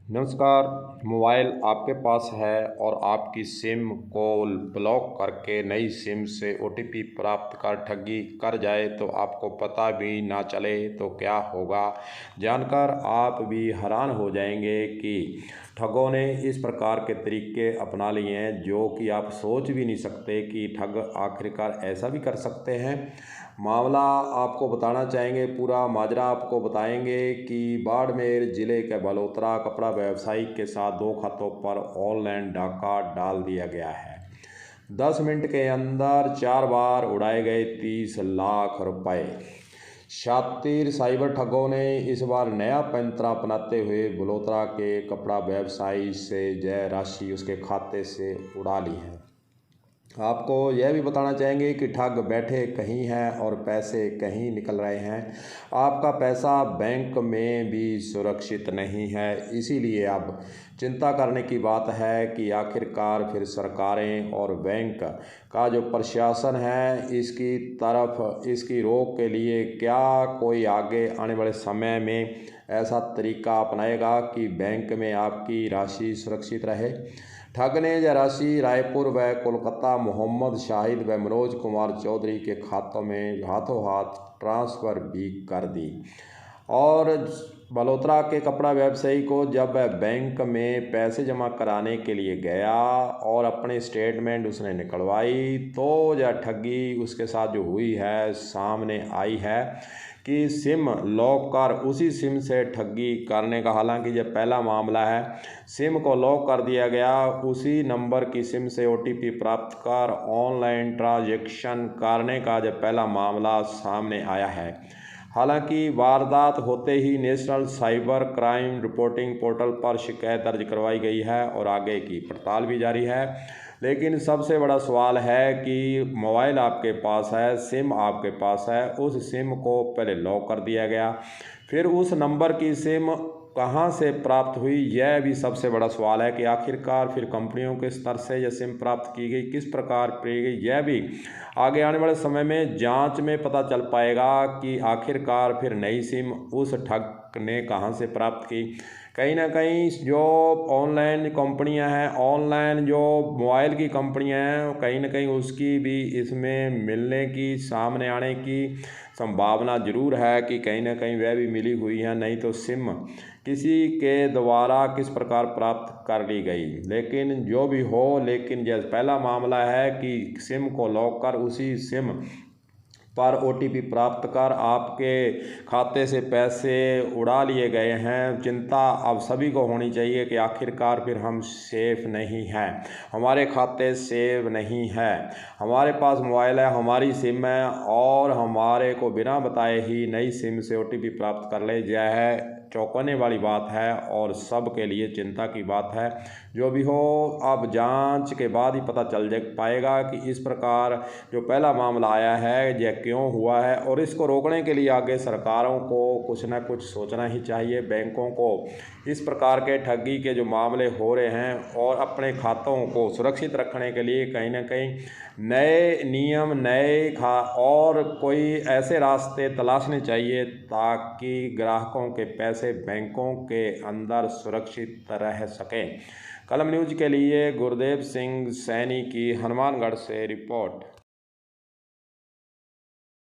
नमस्कार। मोबाइल आपके पास है और आपकी सिम को ब्लॉक करके नई सिम से ओटीपी प्राप्त कर ठगी कर जाए तो आपको पता भी ना चले तो क्या होगा, जानकर आप भी हैरान हो जाएंगे कि ठगों ने इस प्रकार के तरीके अपना लिए हैं जो कि आप सोच भी नहीं सकते कि ठग आखिरकार ऐसा भी कर सकते हैं। मामला आपको बताना चाहेंगे, पूरा माजरा आपको बताएंगे कि बाड़मेर ज़िले के बलोत्रा कपड़ा व्यवसायी के साथ दो खातों पर ऑनलाइन डाका डाल दिया गया है। 10 मिनट के अंदर 4 बार उड़ाए गए 30 लाख रुपए। शातिर साइबर ठगों ने इस बार नया पैंतरा अपनाते हुए बलोत्रा के कपड़ा व्यवसायी से जय राशि उसके खाते से उड़ा ली है। आपको यह भी बताना चाहेंगे कि ठग बैठे कहीं हैं और पैसे कहीं निकल रहे हैं। आपका पैसा बैंक में भी सुरक्षित नहीं है, इसीलिए अब चिंता करने की बात है कि आखिरकार फिर सरकारें और बैंक का जो प्रशासन है इसकी तरफ इसकी रोक के लिए क्या कोई आगे आने वाले समय में ऐसा तरीका अपनाएगा कि बैंक में आपकी राशि सुरक्षित रहे। ठग ने यह राशि रायपुर व कोलकाता मोहम्मद शाहिद व मनोज कुमार चौधरी के खातों में हाथों हाथ ट्रांसफ़र भी कर दी। और बलोत्रा के कपड़ा व्यवसायी को जब वह बैंक में पैसे जमा कराने के लिए गया और अपनी स्टेटमेंट उसने निकलवाई तो यह ठगी उसके साथ जो हुई है सामने आई है कि सिम लॉक कर उसी सिम से ठगी करने का, हालांकि यह पहला मामला है। सिम को लॉक कर दिया गया, उसी नंबर की सिम से ओटीपी प्राप्त कर ऑनलाइन ट्रांजैक्शन करने का यह पहला मामला सामने आया है। हालांकि वारदात होते ही national cyber crime reporting portal पर शिकायत दर्ज करवाई गई है और आगे की पड़ताल भी जारी है। लेकिन सबसे बड़ा सवाल है कि मोबाइल आपके पास है, सिम आपके पास है, उस सिम को पहले लॉक कर दिया गया, फिर उस नंबर की सिम कहाँ से प्राप्त हुई, यह भी सबसे बड़ा सवाल है कि आखिरकार फिर कंपनियों के स्तर से यह सिम प्राप्त की गई, किस प्रकार की गई, यह भी आगे आने वाले समय में जांच में पता चल पाएगा कि आखिरकार फिर नई सिम उस ठग ने कहाँ से प्राप्त की। कहीं ना कहीं जो ऑनलाइन कंपनियां हैं, ऑनलाइन जो मोबाइल की कंपनियां हैं, कहीं ना कहीं उसकी भी इसमें मिलने की, सामने आने की संभावना ज़रूर है कि कहीं ना कहीं वह भी मिली हुई है, नहीं तो सिम किसी के द्वारा किस प्रकार प्राप्त कर ली गई। लेकिन जो भी हो, लेकिन यह पहला मामला है कि सिम को लॉक कर उसी सिम पर ओटीपी प्राप्त कर आपके खाते से पैसे उड़ा लिए गए हैं। चिंता अब सभी को होनी चाहिए कि आखिरकार फिर हम सेफ नहीं हैं, हमारे खाते सेव नहीं है, हमारे पास मोबाइल है, हमारी सिम है और हमारे को बिना बताए ही नई सिम से ओटीपी प्राप्त कर ले, यह है चौंकाने वाली बात है और सब के लिए चिंता की बात है। जो भी हो, अब जांच के बाद ही पता चल पाएगा कि इस प्रकार जो पहला मामला आया है यह क्यों हुआ है, और इसको रोकने के लिए आगे सरकारों को कुछ ना कुछ सोचना ही चाहिए। बैंकों को इस प्रकार के ठगी के जो मामले हो रहे हैं और अपने खातों को सुरक्षित रखने के लिए कहीं ना कहीं नए नियम, और कोई ऐसे रास्ते तलाशने चाहिए ताकि ग्राहकों के पैसे बैंकों के अंदर सुरक्षित रह सकें। कलम न्यूज़ के लिए गुरदेव सिंह सैनी की हनुमानगढ़ से रिपोर्ट।